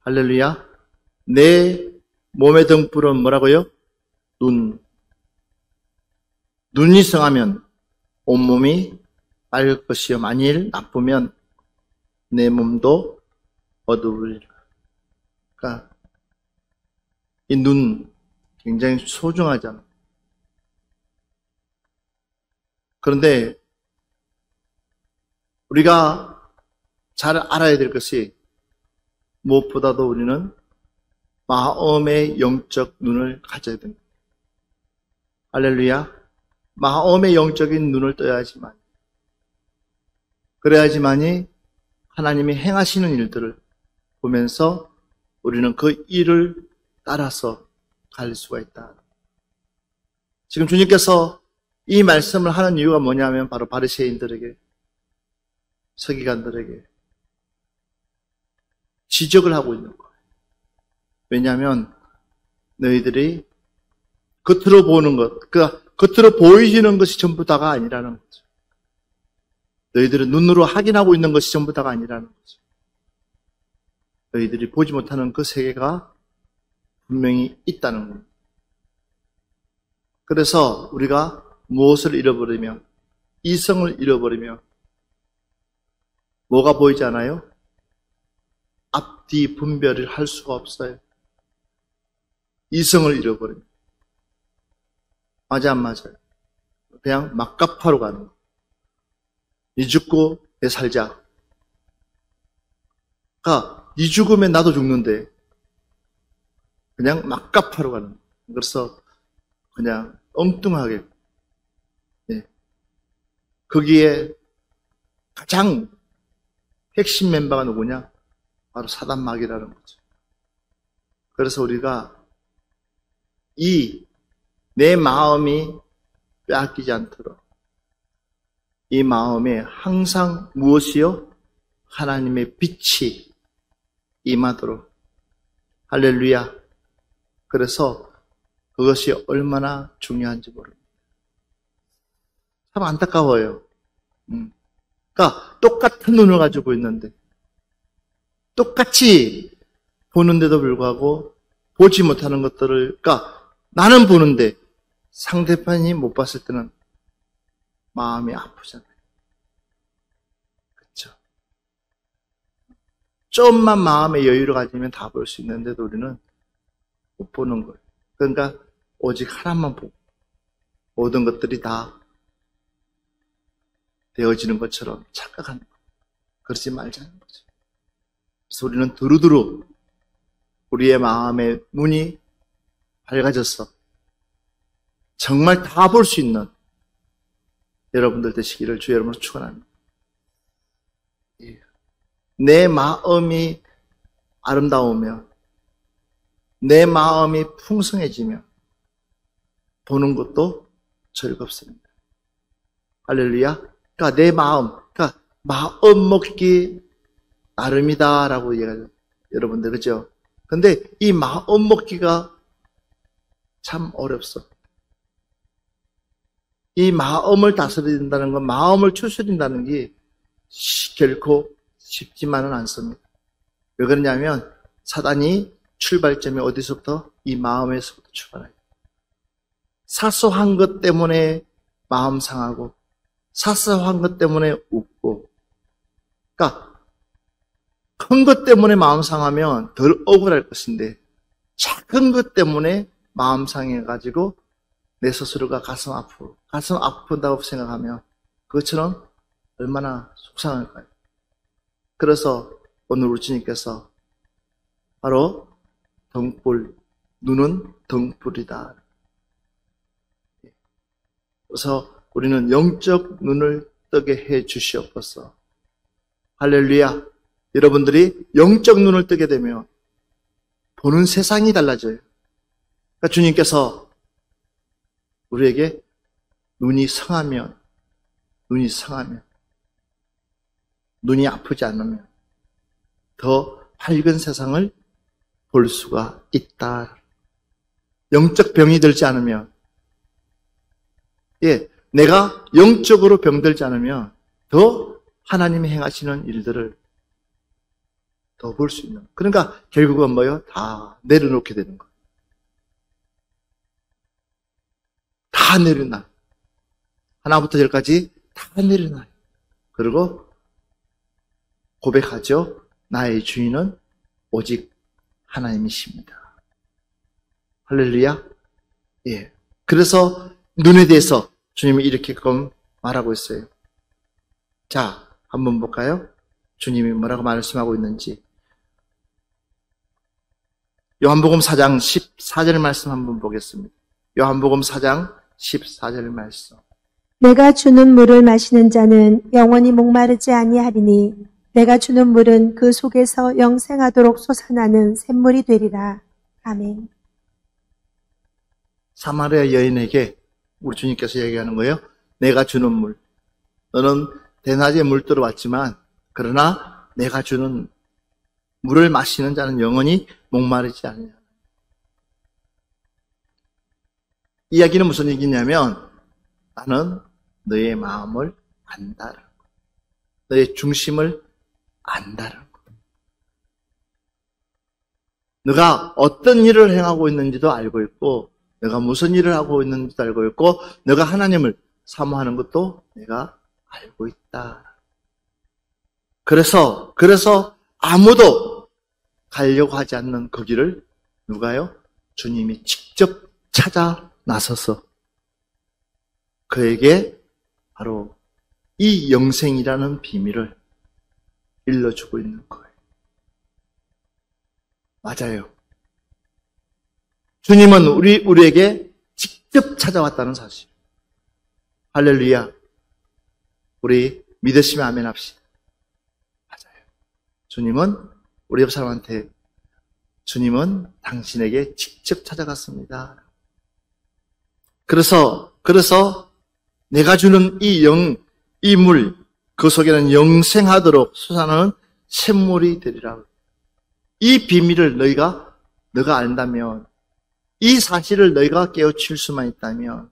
할렐루야. 내 몸의 등불은 뭐라고요? 눈이 성하면 온몸이 빨갈 것이요. 만일 나쁘면 내 몸도 어두우리라. 그러니까 이 눈 굉장히 소중하잖아. 그런데 우리가 잘 알아야 될 것이 무엇보다도 우리는 마음의 영적 눈을 가져야 됩니다. 할렐루야. 마음의 영적인 눈을 떠야지만, 그래야지만이 하나님이 행하시는 일들을 보면서 우리는 그 일을 따라서 갈 수가 있다. 지금 주님께서 이 말씀을 하는 이유가 뭐냐면 바로 바리새인들에게, 서기관들에게 지적을 하고 있는 거예요. 왜냐하면 너희들이 겉으로 보는 것, 그러니까 겉으로 보이지는 것이 전부 다가 아니라는 거죠. 너희들은 눈으로 확인하고 있는 것이 전부 다가 아니라는 거죠. 너희들이 보지 못하는 그 세계가 분명히 있다는 겁니다. 그래서 우리가 무엇을 잃어버리며, 이성을 잃어버리며, 뭐가 보이지 않아요? 앞뒤 분별을 할 수가 없어요. 이성을 잃어버립니다. 맞아 안 맞아요? 그냥 막가파로 가는 거예요. 니 죽고 내 살자. 그러니까 니 죽으면 나도 죽는데 그냥 막가파로 가는 거예요. 그래서 그냥 엉뚱하게, 거기에 가장 핵심 멤버가 누구냐? 바로 사단마귀라는 거죠. 그래서 우리가 내 마음이 빼앗기지 않도록 이 마음에 항상 무엇이요? 하나님의 빛이 임하도록. 할렐루야. 그래서 그것이 얼마나 중요한지 모릅니다. 참 안타까워요. 그러니까 똑같은 눈을 가지고 있는데 똑같이 보는데도 불구하고 보지 못하는 것들을, 그러니까 나는 보는데 상대편이 못 봤을 때는 마음이 아프잖아요. 그렇죠? 좀만 마음의 여유를 가지면 다 볼 수 있는데도 우리는 못 보는 거예요. 그러니까 오직 하나만 보고 모든 것들이 다 되어지는 것처럼 착각하는 거예요. 그러지 말자는 거죠. 그래서 우리는 두루두루 우리의 마음의 문이 밝아져서 정말 다 볼 수 있는 여러분들 되시기를 주의 이름으로 축원합니다. 내 마음이 아름다우며 내 마음이 풍성해지며 보는 것도 즐겁습니다. 할렐루야. 그러니까 내 마음, 그러니까 마음 먹기 나름이다라고 얘기하죠. 여러분들, 그죠? 근데 이 마음 먹기가 참 어렵소. 이 마음을 다스린다는 건, 마음을 추스린다는 게 결코 쉽지만은 않습니다. 왜 그러냐면 사단이 출발점이 어디서부터? 이 마음에서부터 출발해요. 사소한 것 때문에 마음 상하고 사소한 것 때문에 웃고, 그러니까 큰 것 때문에 마음 상하면 덜 억울할 것인데 작은 것 때문에 마음 상해가지고 내 스스로가 가슴 아픈다고 생각하면 그것처럼 얼마나 속상할까요? 그래서 오늘 우리 주님께서 바로 눈은 등불이다. 그래서 우리는 영적 눈을 뜨게 해 주시옵소서. 할렐루야. 여러분들이 영적 눈을 뜨게 되면 보는 세상이 달라져요. 그러니까 주님께서 우리에게 눈이 성하면, 눈이 아프지 않으면 더 밝은 세상을 볼 수가 있다. 영적 병이 들지 않으면, 내가 영적으로 병들지 않으면 더 하나님이 행하시는 일들을 더 볼 수 있는. 그러니까 결국은 뭐예요? 다 내려놓게 되는 거예요. 다 내려놔요. 하나부터 열까지 다 내려놔요. 그리고 고백하죠. 나의 주인은 오직 하나님이십니다. 할렐루야. 예. 그래서 눈에 대해서 주님이 이렇게 말하고 있어요. 자, 한번 볼까요? 주님이 뭐라고 말씀하고 있는지. 요한복음 4장 14절 말씀 한번 보겠습니다. 요한복음 4장 14절 말씀. 내가 주는 물을 마시는 자는 영원히 목마르지 아니하리니 내가 주는 물은 그 속에서 영생하도록 솟아나는 샘물이 되리라. 아멘. 사마리아 여인에게 우리 주님께서 얘기하는 거예요. 내가 주는 물. 너는 대낮에 물 들어왔지만 그러나 내가 주는 물을 마시는 자는 영원히 목마르지 않냐. 이야기는 무슨 얘기냐면 나는 너의 마음을 안다라는 거. 너의 중심을 안다라는 거. 너가 어떤 일을 행하고 있는지도 알고 있고 내가 무슨 일을 하고 있는지도 알고 있고 너가 하나님을 사모하는 것도 내가 알고 있다. 그래서 아무도 가려고 하지 않는 그 길을 누가요? 주님이 직접 찾아 나서서 그에게 바로 이 영생이라는 비밀을 일러주고 있는 거예요. 맞아요. 주님은 우리에게 직접 찾아왔다는 사실. 할렐루야. 우리 믿으시면 아멘 합시다. 맞아요. 주님은 우리 옆 사람한테 주님은 당신에게 직접 찾아갔습니다. 그래서 내가 주는 이 물, 그 속에는 영생하도록 솟아나는 샘물이 되리라. 이 비밀을 너가 안다면, 이 사실을 너희가 깨우칠 수만 있다면,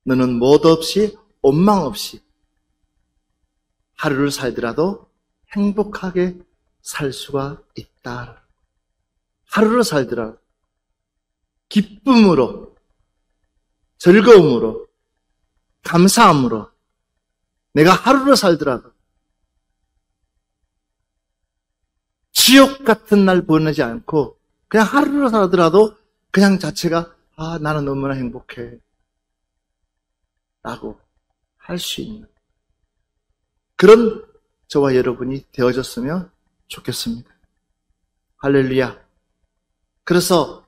너는 뭐도 없이, 원망 없이, 하루를 살더라도 행복하게 살 수가 있다. 하루를 살더라도, 기쁨으로, 즐거움으로, 감사함으로, 내가 하루를 살더라도, 지옥 같은 날 보내지 않고, 그냥 하루를 살더라도, 그냥 자체가, 나는 너무나 행복해. 라고 할 수 있는 그런 저와 여러분이 되어졌으면 좋겠습니다. 할렐루야. 그래서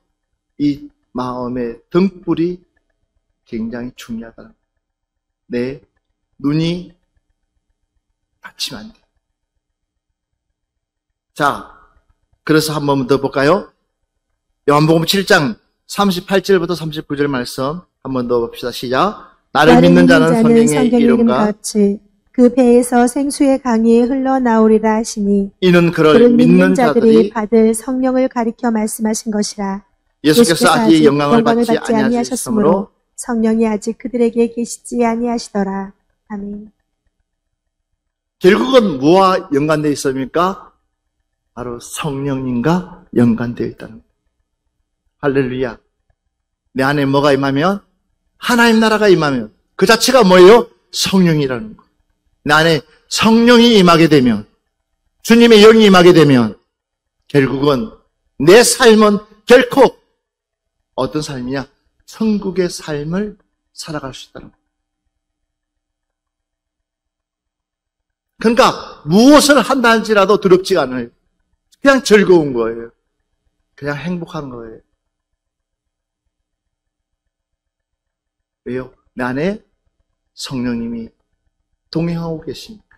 이 마음의 등불이 굉장히 중요하다. 내 눈이 닫히면 안 돼. 자, 그래서 한 번 더 볼까요? 요한복음 7장 38절부터 39절 말씀 한 번 더 봅시다. 시작. 나를 믿는 자는 성경의 이름과 같이 그 배에서 생수의 강이 흘러나오리라 하시니 이는 그를 믿는 자들이 받을 성령을 가리켜 말씀하신 것이라. 예수께서 아직 영광을 받지 아니하셨으므로 성령이 아직 그들에게 계시지 아니하시더라. 아멘. 결국은 무엇과 연관되어 있습니까? 바로 성령님과 연관되어 있다는 거예요. 할렐루야. 내 안에 뭐가 임하면? 하나님 나라가 임하면 그 자체가 뭐예요? 성령이라는 거예요. 내 안에 성령이 임하게 되면, 주님의 영이 임하게 되면 결국은 내 삶은 결코 어떤 삶이냐? 천국의 삶을 살아갈 수 있다는 거예요. 그러니까 무엇을 한다 할지라도 두렵지가 않아요. 그냥 즐거운 거예요. 그냥 행복한 거예요. 왜요? 내 안에 성령님이 동행하고 계십니까?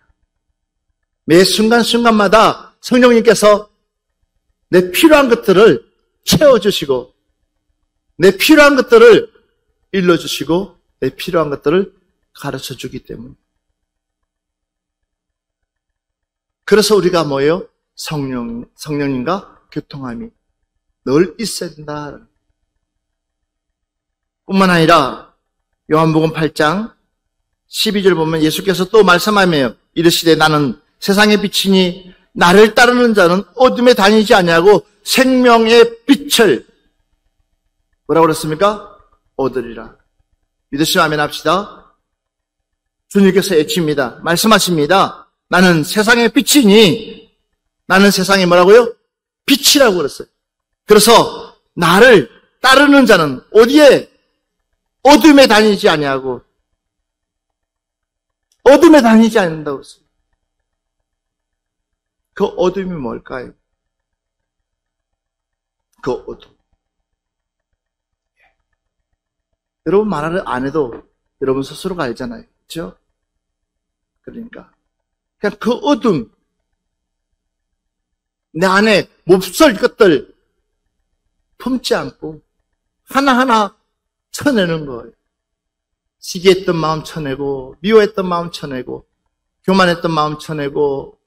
매 순간순간마다 성령님께서 내 필요한 것들을 채워주시고, 내 필요한 것들을 일러주시고, 내 필요한 것들을 가르쳐주기 때문에. 그래서 우리가 뭐예요? 성령님과 교통함이 늘 있어야 된다. 뿐만 아니라 요한복음 8장 12절 보면 예수께서 또 말씀하며 이르시되 나는 세상의 빛이니 나를 따르는 자는 어둠에 다니지 아니하고 생명의 빛을 뭐라고 그랬습니까? 얻으리라. 믿으시면 아멘 합시다. 주님께서 외칩니다. 말씀하십니다. 나는 세상의 빛이니 나는 세상의 뭐라고요? 빛이라고 그랬어요. 그래서 나를 따르는 자는 어디에? 어둠에 다니지 아니하고 어둠에 다니지 않는다고 했어요. 그 어둠이 뭘까요? 그 어둠. 여러분 말을 안 해도 여러분 스스로가 알잖아요. 그렇죠? 그러니까 그냥 그 어둠, 내 안에 몹쓸 것들 품지 않고 하나하나 쳐내는 거예요. 시기했던 마음 쳐내고, 미워했던 마음 쳐내고, 교만했던 마음 쳐내고,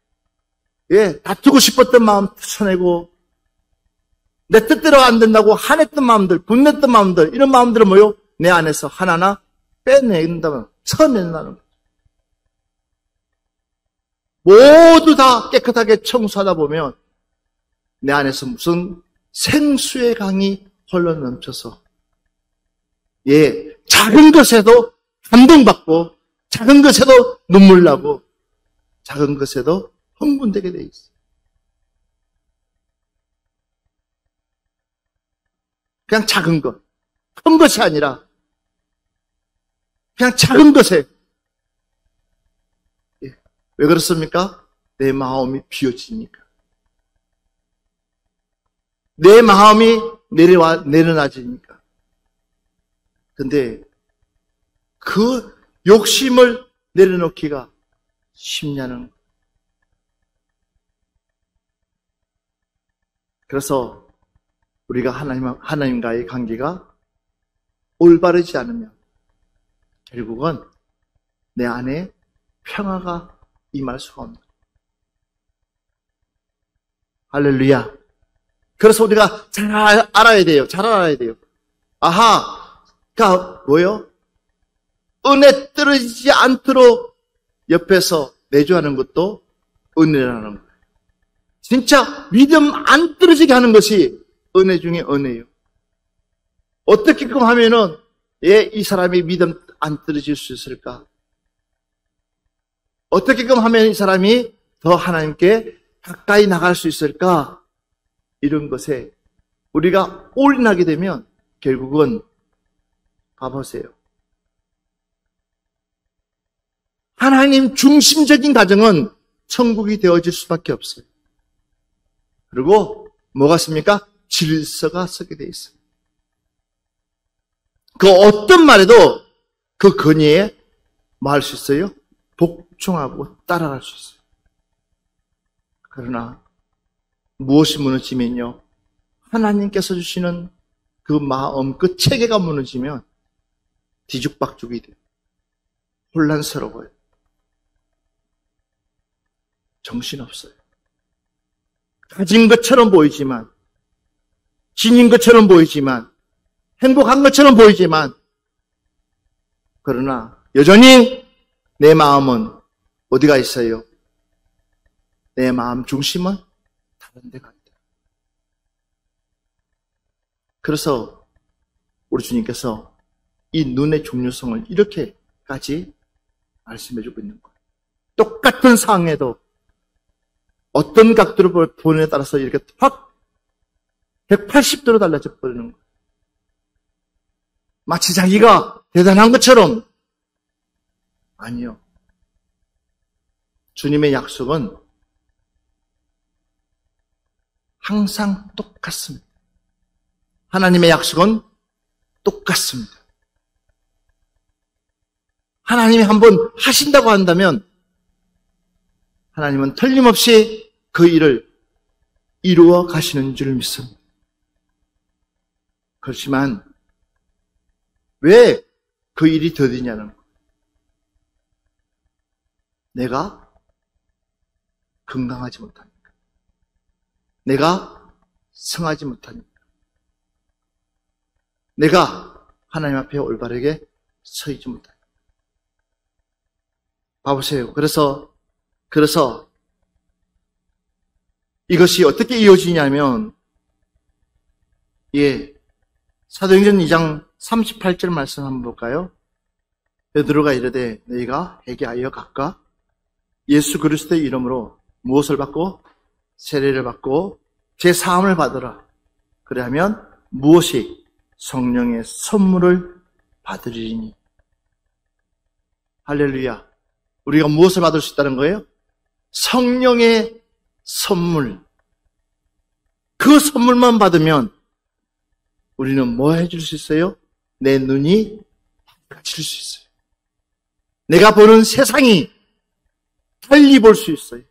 다투고 싶었던 마음 쳐내고, 내 뜻대로 안 된다고 화냈던 마음들, 분냈던 마음들, 이런 마음들을 뭐요? 내 안에서 하나하나 빼낸다면, 쳐낸다는 거죠. 모두 다 깨끗하게 청소하다 보면, 내 안에서 무슨 생수의 강이 흘러 넘쳐서, 작은 것에도 감동받고, 작은 것에도 눈물 나고, 작은 것에도 흥분되게 돼 있어요. 그냥 작은 것, 큰 것이 아니라, 그냥 작은 것에, 왜 그렇습니까? 내 마음이 비워지니까. 내 마음이 내려놔지니까. 근데 그 욕심을 내려놓기가 쉽냐는 거예요. 그래서 우리가 하나님과의 관계가 올바르지 않으면 결국은 내 안에 평화가 임할 수가 없는 거예요. 할렐루야. 그래서 우리가 잘 알아야 돼요. 잘 알아야 돼요. 아하, 그러니까 뭐요? 은혜 떨어지지 않도록 옆에서 내주하는 것도 은혜라는 거예요. 진짜 믿음 안 떨어지게 하는 것이 은혜 중에 은혜예요. 어떻게끔 하면은 이 사람이 믿음 안 떨어질 수 있을까? 어떻게끔 하면 이 사람이 더 하나님께 가까이 나갈 수 있을까? 이런 것에 우리가 올인하게 되면 결국은 봐보세요. 하나님 중심적인 가정은 천국이 되어질 수밖에 없어요. 그리고 뭐가 있습니까? 질서가 서게 돼 있어요. 그 어떤 말에도 그 건의에 뭐 할 수 있어요? 복종하고 따라갈 수 있어요. 그러나 무엇이 무너지면요? 하나님께서 주시는 그 마음, 그 체계가 무너지면 뒤죽박죽이 돼요. 혼란스러워요. 정신없어요. 가진 것처럼 보이지만, 지닌 것처럼 보이지만, 행복한 것처럼 보이지만, 그러나 여전히 내 마음은 어디가 있어요? 내 마음 중심은 다른 데가 있다. 그래서 우리 주님께서 이 눈의 중요성을 이렇게까지 말씀해주고 있는 거예요. 똑같은 상황에도 어떤 각도로 보느냐에 따라서 이렇게 확 180도로 달라져 버리는 거예요. 마치 자기가 대단한 것처럼. 아니요. 주님의 약속은 항상 똑같습니다. 하나님의 약속은 똑같습니다. 하나님이 한번 하신다고 한다면 하나님은 틀림없이 그 일을 이루어 가시는 줄 믿습니다. 그렇지만 왜 그 일이 더디냐는 거예요. 내가 건강하지 못하니까. 내가 성하지 못하니까. 내가 하나님 앞에 올바르게 서있지 못하니까. 봐보세요. 그래서 이것이 어떻게 이어지냐면, 사도행전 2장 38절 말씀 한번 볼까요? 베드로가 이르되 너희가 회개하여 각각 예수 그리스도의 이름으로 무엇을 받고 세례를 받고 제사함을 받으라. 그래야면 무엇이 성령의 선물을 받으리니. 할렐루야. 우리가 무엇을 받을 수 있다는 거예요? 성령의 선물. 그 선물만 받으면 우리는 뭐 해줄 수 있어요? 내 눈이 밝아질 수 있어요. 내가 보는 세상이 달리 볼 수 있어요.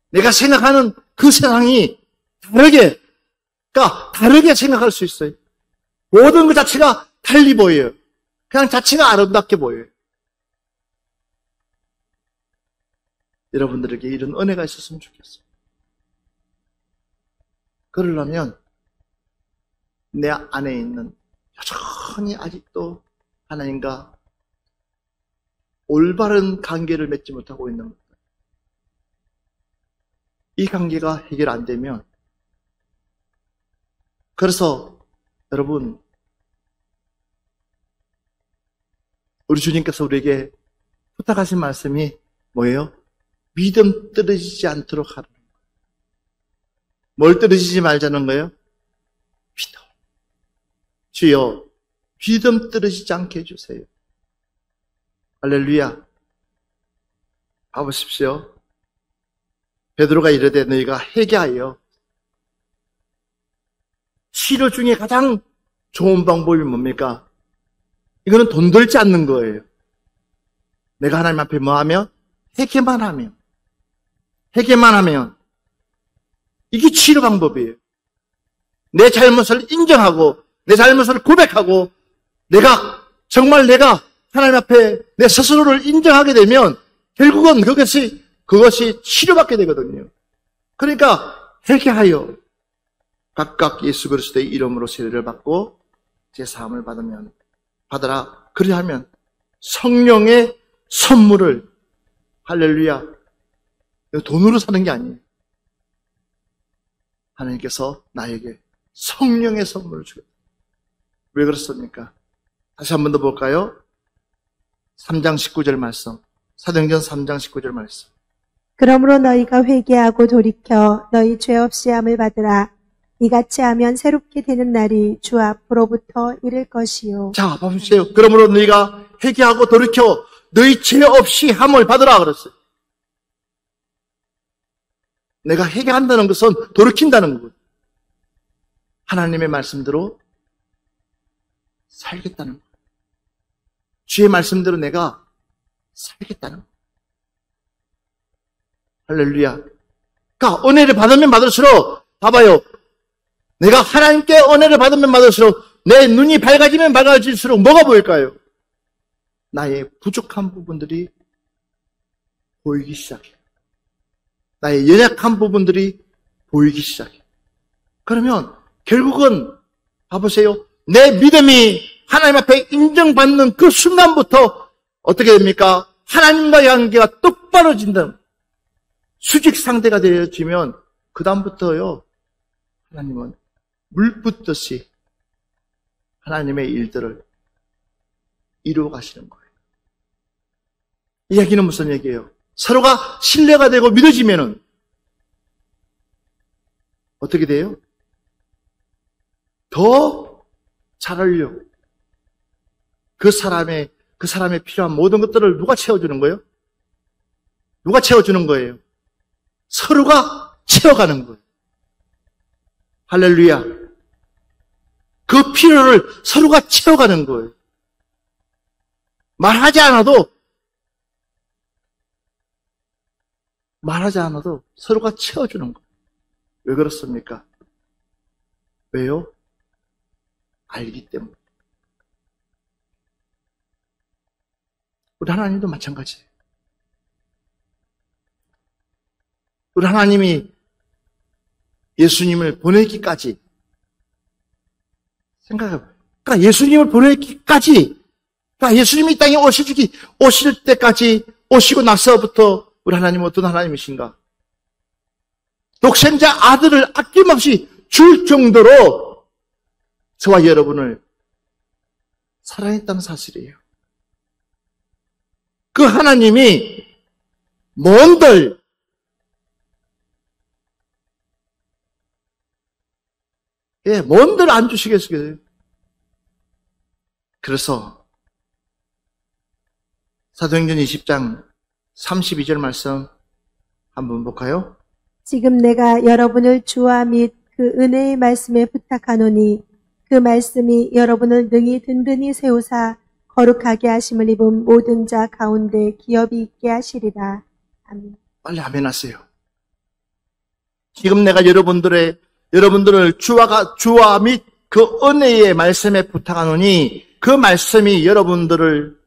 내가 생각하는 그 세상이 다르게 생각할 수 있어요. 모든 그 자체가 달리 보여요. 그냥 자체가 아름답게 보여요. 여러분들에게 이런 은혜가 있었으면 좋겠어요. 그러려면 내 안에 있는 여전히 아직도 하나님과 올바른 관계를 맺지 못하고 있는 것, 이 관계가 해결 안 되면, 그래서 여러분, 우리 주님께서 우리에게 부탁하신 말씀이 뭐예요? 믿음 떨어지지 않도록 하라는 거예요. 뭘 떨어지지 말자는 거예요? 믿음. 주여, 믿음 떨어지지 않게 해주세요. 할렐루야. 봐보십시오. 베드로가 이르되 너희가 회개하여. 치료 중에 가장 좋은 방법이 뭡니까? 이거는 돈 들지 않는 거예요. 내가 하나님 앞에 뭐 하면? 회개만 하면. 이게 치료 방법이에요. 내 잘못을 인정하고 내 잘못을 고백하고 정말 내가 하나님 앞에 내 스스로를 인정하게 되면 결국은 그것이 치료받게 되거든요. 그러니까 회개하여 각각 예수 그리스도의 이름으로 세례를 받고 제사함을 받으라. 그리하면 성령의 선물을, 할렐루야, 돈으로 사는 게 아니에요. 하나님께서 나에게 성령의 선물을 주겠다. 왜 그렇습니까? 다시 한 번 더 볼까요? 3장 19절 말씀. 사도행전 3장 19절 말씀. 그러므로 너희가 회개하고 돌이켜 너희 죄 없이 함을 받으라. 이같이 하면 새롭게 되는 날이 주 앞으로부터 이를 것이요. 자, 보십시오. 그러므로 너희가 회개하고 돌이켜 너희 죄 없이 함을 받으라 그랬어요. 내가 회개한다는 것은 돌이킨다는 것. 하나님의 말씀대로 살겠다는 것. 주의 말씀대로 내가 살겠다는 것. 할렐루야. 그러니까 은혜를 받으면 받을수록, 봐봐요. 내가 하나님께 은혜를 받으면 받을수록 내 눈이 밝아지면 밝아질수록 뭐가 보일까요? 나의 부족한 부분들이 보이기 시작해요. 나의 연약한 부분들이 보이기 시작해요. 그러면 결국은 봐보세요. 내 믿음이 하나님 앞에 인정받는 그 순간부터 어떻게 됩니까? 하나님과의 관계가 똑바로진다. 수직 상태가 되어지면 그 다음부터요, 하나님은 물 붓듯이 하나님의 일들을 이루어 가시는 거예요. 이 얘기는 무슨 얘기예요? 서로가 신뢰가 되고 믿어지면은 어떻게 돼요? 더 잘하려고 그 사람의 필요한 모든 것들을 누가 채워주는 거예요? 누가 채워주는 거예요? 서로가 채워가는 거예요. 할렐루야. 그 필요를 서로가 채워가는 거예요. 말하지 않아도 서로가 채워주는 거예요. 왜 그렇습니까? 왜요? 알기 때문에. 우리 하나님도 마찬가지예요. 우리 하나님이 예수님을 보내기까지 생각해봐요. 그러니까 예수님을 보내기까지, 그러니까 예수님이 이 땅에 오실 때까지, 오시고 나서부터 우리 하나님은 어떤 하나님이신가? 독생자 아들을 아낌없이 줄 정도로 저와 여러분을 사랑했다는 사실이에요. 그 하나님이 뭔들 뭔들 안 주시겠어요? 그래서 사도행전 20장 32절 말씀 한번 볼까요? 지금 내가 여러분을 주와 및 그 은혜의 말씀에 부탁하노니 그 말씀이 여러분을 능히 든든히 세우사 거룩하게 하심을 입은 모든 자 가운데 기업이 있게 하시리라. 아멘. 빨리 아멘 하세요. 지금 내가 여러분들을 주와 및 그 은혜의 말씀에 부탁하노니 그 말씀이 여러분들을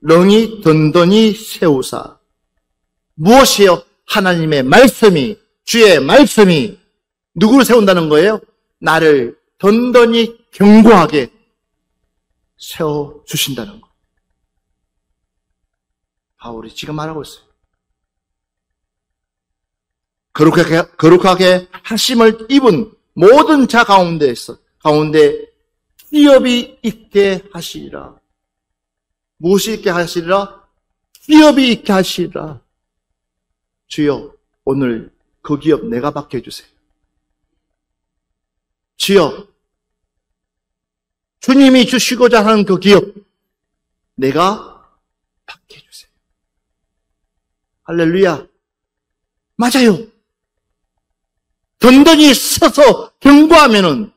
능히 든든히 세우사. 무엇이요? 하나님의 말씀이, 주의 말씀이 누구를 세운다는 거예요? 나를 든든히 견고하게 세워주신다는 거. 바울이 지금 말하고 있어요. 거룩하게 하심을 입은 모든 자 가운데 기업이 있게 하시리라. 무엇이 있게 하시리라? 기업이 있게 하시리라. 주여, 오늘 그 기업 내가 받게 해주세요. 주여, 주님이 주시고자 하는 그 기업 내가 받게 해주세요. 할렐루야. 맞아요. 든든히 서서 견고하면은,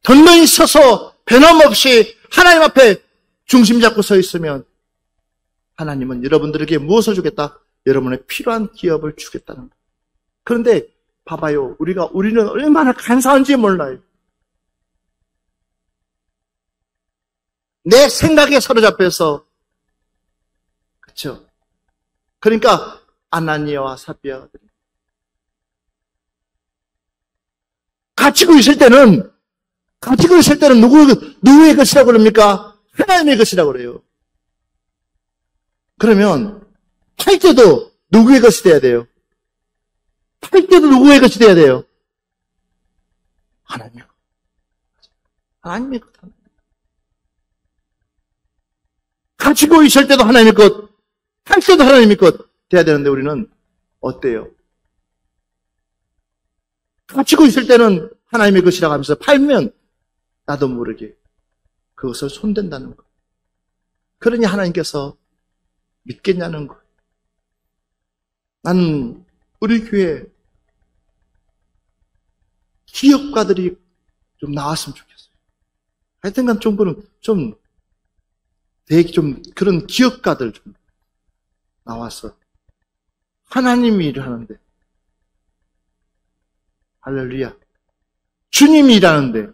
든든히 서서 변함없이 하나님 앞에 중심 잡고 서 있으면 하나님은 여러분들에게 무엇을 주겠다? 여러분의 필요한 기업을 주겠다는 거예요. 그런데 봐봐요. 우리는 얼마나 간사한지 몰라요. 내 생각에 사로잡혀서, 그렇죠? 그러니까 아나니아와 삽비아가 가지고 있을 때는 누구의 것이라고 그럽니까? 하나님의 것이라고 그래요. 그러면 팔 때도 누구의 것이 돼야 돼요? 팔 때도 누구의 것이 돼야 돼요? 하나님의 것. 하나님의 것. 가지고 있을 때도 하나님의 것, 팔 때도 하나님의 것 돼야 되는데 우리는 어때요? 가지고 있을 때는 하나님의 것이라고 하면서 팔면 나도 모르게 그것을 손댄다는 것. 그러니 하나님께서 믿겠냐는 것. 나는 우리 교회 기업가들이 좀 나왔으면 좋겠어요. 하여튼간 그런 기업가들 좀 나와서 하나님이 일을 하는데, 할렐루야, 주님이 일하는데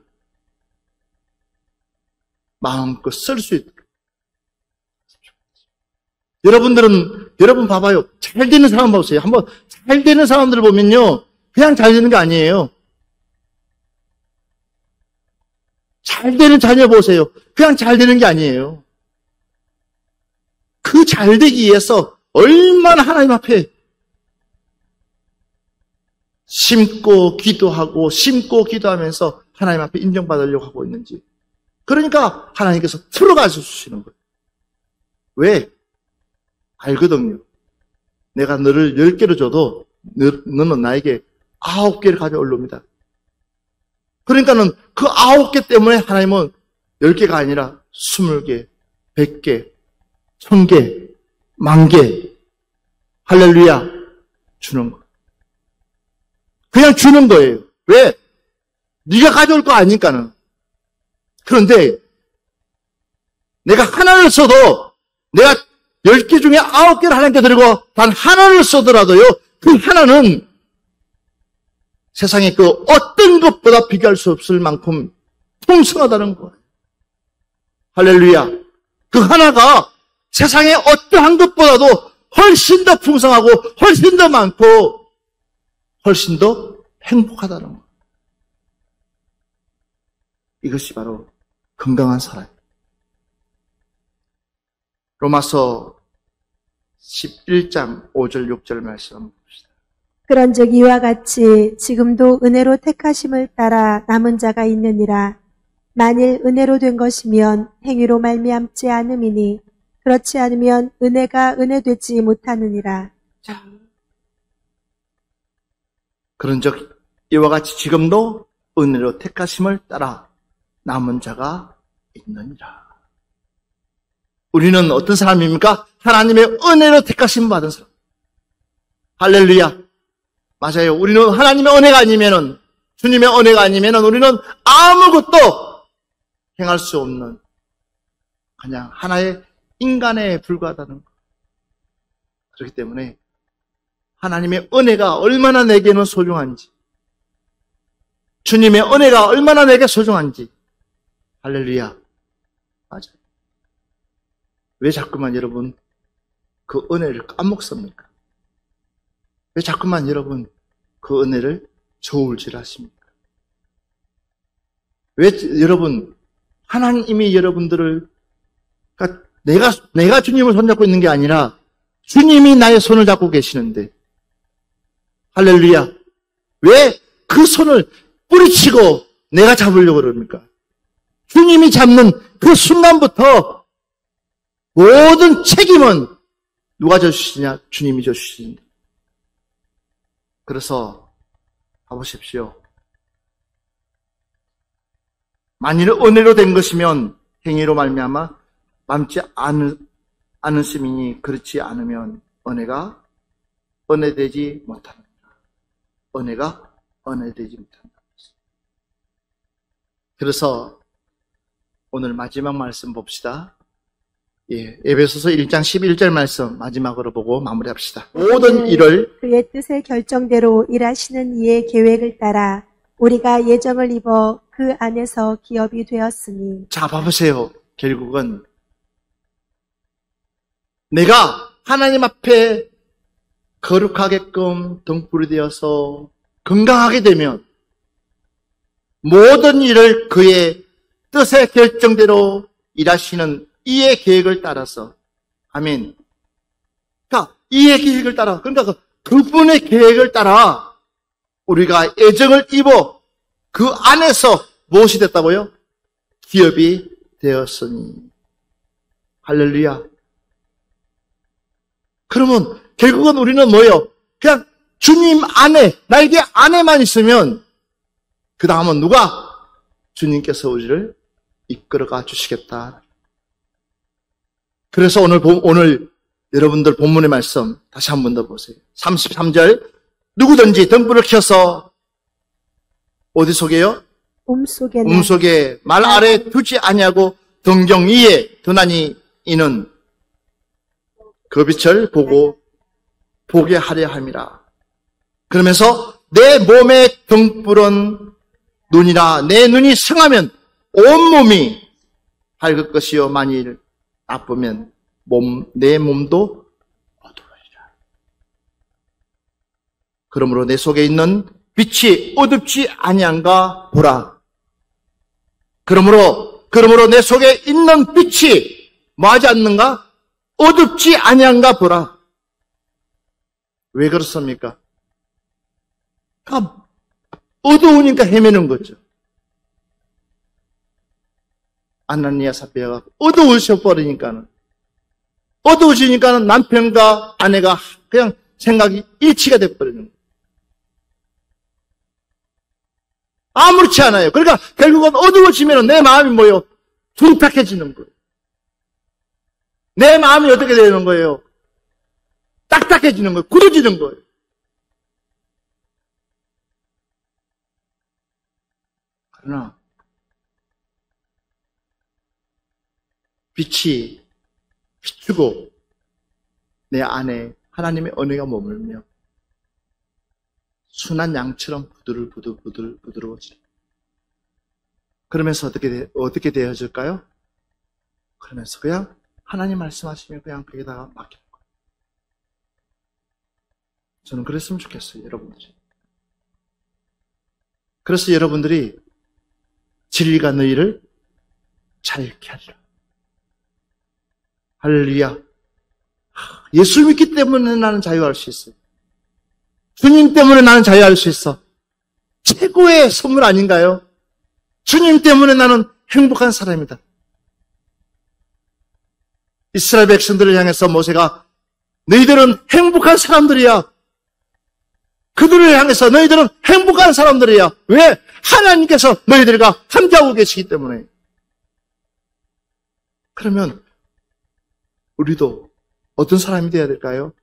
마음껏 쓸 수 있도록. 여러분 봐봐요. 잘 되는 사람 보세요. 한번 잘 되는 사람들을 보면요, 그냥 잘 되는 게 아니에요. 잘 되는 자녀 보세요. 그냥 잘 되는 게 아니에요. 그 잘 되기 위해서 얼마나 하나님 앞에 심고 기도하면서 하나님 앞에 인정받으려고 하고 있는지. 그러니까 하나님께서 풀어가서 주시는 거예요. 왜? 알거든요. 내가 너를 10개를 줘도 너는 나에게 9개를 가져올 놈이다. 그러니까는 그 9개 때문에 하나님은 10개가 아니라 20개, 100개, 1000개, 10,000개, 할렐루야, 주는 거예요. 그냥 주는 거예요. 왜? 네가 가져올 거 아니까는. 그런데 내가 하나를 써도, 내가 10개 중에 9개를 하나님께 드리고 단 하나를 써더라도요, 그 하나는 세상에 그 어떤 것보다 비교할 수 없을 만큼 풍성하다는 거예요. 할렐루야. 그 하나가 세상에 어떠한 것보다도 훨씬 더 풍성하고 훨씬 더 많고 훨씬 더 행복하다는 거예요. 이것이 바로 건강한 사람. 로마서 11장 5절 6절 말씀 한번 봅시다. 그런즉 이와 같이 지금도 은혜로 택하심을 따라 남은 자가 있느니라. 만일 은혜로 된 것이면 행위로 말미암지 않음이니 그렇지 않으면 은혜가 은혜되지 못하느니라. 그런즉 이와 같이 지금도 은혜로 택하심을 따라 남은 자가 있느니라. 우리는 어떤 사람입니까? 하나님의 은혜로 택하심 받은 사람. 할렐루야. 맞아요. 우리는 하나님의 은혜가 아니면은, 주님의 은혜가 아니면은 우리는 아무것도 행할 수 없는 그냥 하나의 인간에 불과하다는 것. 그렇기 때문에 하나님의 은혜가 얼마나 내게는 소중한지, 주님의 은혜가 얼마나 내게 소중한지. 할렐루야. 맞아요. 왜 자꾸만 여러분 그 은혜를 까먹습니까? 왜 자꾸만 여러분 그 은혜를 저울질하십니까? 왜 여러분 하나님이 여러분들을, 그러니까 내가 주님을 손잡고 있는 게 아니라 주님이 나의 손을 잡고 계시는데, 할렐루야. 왜 그 손을 뿌리치고 내가 잡으려고 그럽니까? 주님이 잡는 그 순간부터 모든 책임은 누가 져주시냐? 주님이 져주시는데. 그래서 가보십시오. 만일 은혜로 된 것이면 행위로 말미암아 남지 않으심이니 그렇지 않으면 은혜가 은혜되지 못한다. 은혜가 은혜되지 못한다. 그래서 오늘 마지막 말씀 봅시다. 에베소서 1장 11절 말씀 마지막으로 보고 마무리합시다. 모든 일을 그의 뜻의 결정대로 일하시는 이의 계획을 따라 우리가 예정을 입어 그 안에서 기업이 되었으니. 자, 봐보세요. 결국은 내가 하나님 앞에 거룩하게끔 등불이 되어서 건강하게 되면 모든 일을 그의 뜻의 결정대로 일하시는 이의 계획을 따라서, 아멘. 그러니까 이의 계획을 따라, 그러니까 그분의 계획을 따라 우리가 예정을 입어 그 안에서 무엇이 됐다고요? 기업이 되었으니. 할렐루야. 그러면 결국은 우리는 뭐예요? 그냥 주님 안에, 나에게 안에만 있으면 그 다음은 누가? 주님께서 우리를 이끌어가 주시겠다. 그래서 오늘 여러분들 본문의 말씀 다시 한 번 더 보세요. 33절. 누구든지 등불을 켜서 어디 속에요? 몸속에 말 아래 두지 아니하고 등경 위에 두나니 이는 그 빛을 보게 하려 함이라. 그러면서 내 몸의 등불은 눈이라. 내 눈이 성하면 온몸이 밝을 것이요 만일 나쁘면 내 몸도 어두워지라. 그러므로 내 속에 있는 빛이 어둡지 아니한가 보라. 그러므로 내 속에 있는 빛이 뭐하지 않는가? 어둡지 아니한가 보라. 왜 그렇습니까? 그러니까 어두우니까 헤매는 거죠. 아나니아 삽비아가 어두우셔버리니까는, 어두워지니까는 남편과 아내가 그냥 생각이 일치가 돼버리는 거예요. 아무렇지 않아요. 그러니까 결국은 어두워지면 내 마음이 뭐예요? 둔탁해지는 거예요. 내 마음이 어떻게 되는 거예요? 딱딱해지는 거예요. 굳어지는 거예요. 그러나 빛이 비추고 내 안에 하나님의 은혜가 머물며 순한 양처럼 부들부들부들부들어지죠. 그러면서 어떻게 되어질까요? 그러면서 그냥 하나님 말씀하시면 그냥 거기다가 맡기는 거예요. 저는 그랬으면 좋겠어요, 여러분들이. 그래서 여러분들이 진리가 너희를 자유케 하리라. 할렐루야. 예수 믿기 때문에 나는 자유할 수 있어요. 주님 때문에 나는 자유할 수 있어. 최고의 선물 아닌가요? 주님 때문에 나는 행복한 사람이다. 이스라엘 백성들을 향해서 모세가 너희들은 행복한 사람들이야. 그들을 향해서 너희들은 행복한 사람들이야. 왜? 하나님께서 너희들과 함께하고 계시기 때문에. 그러면 우리도 어떤 사람이 되어야 될까요?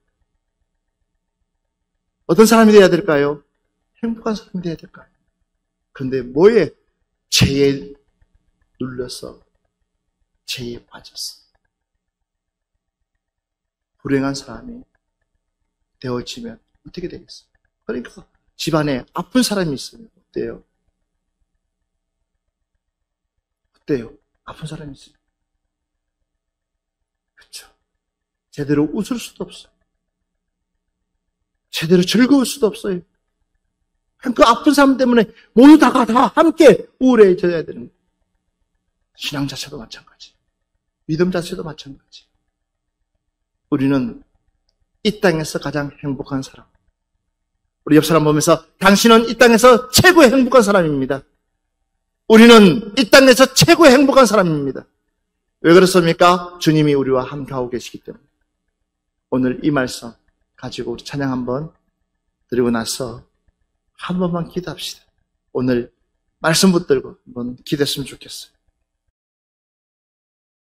어떤 사람이 되어야 될까요? 행복한 사람이 되어야 될까요? 그런데 뭐에? 죄에 눌려서 죄에 빠졌어. 불행한 사람이 되어지면 어떻게 되겠어요? 그러니까 집안에 아픈 사람이 있으면 어때요? 어때요? 아픈 사람이 있어요. 그렇죠. 제대로 웃을 수도 없어요. 제대로 즐거울 수도 없어요. 그 아픈 사람 때문에 모두 다 함께 우울해져야 되는 거예요. 신앙 자체도 마찬가지. 믿음 자체도 마찬가지. 우리는 이 땅에서 가장 행복한 사람. 우리 옆 사람 보면서 당신은 이 땅에서 최고의 행복한 사람입니다. 우리는 이 땅에서 최고의 행복한 사람입니다. 왜 그렇습니까? 주님이 우리와 함께하고 계시기 때문에. 오늘 이 말씀 가지고 우리 찬양 한번 드리고 나서 한 번만 기도합시다. 오늘 말씀 붙들고 한번 기도했으면 좋겠어요.